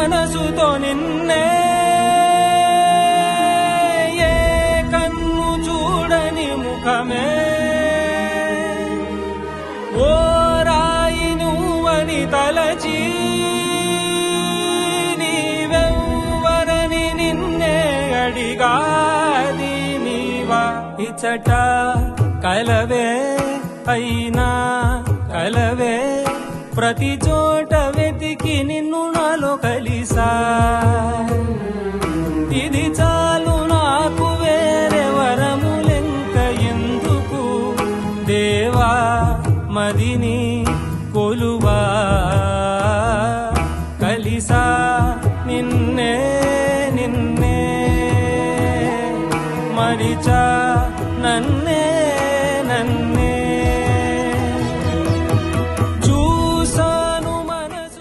మనసుతో నిన్నే ఏ కన్ను చూడని ముఖమే ఓ రాయి నువ్వని తలచి నీవెవ్వరని నిన్నే అడిగాది నీవా ఇచ్చట కలవే అయినా కలవే ప్రతి చోట వెతికి నిన్ను నాలో కలిసా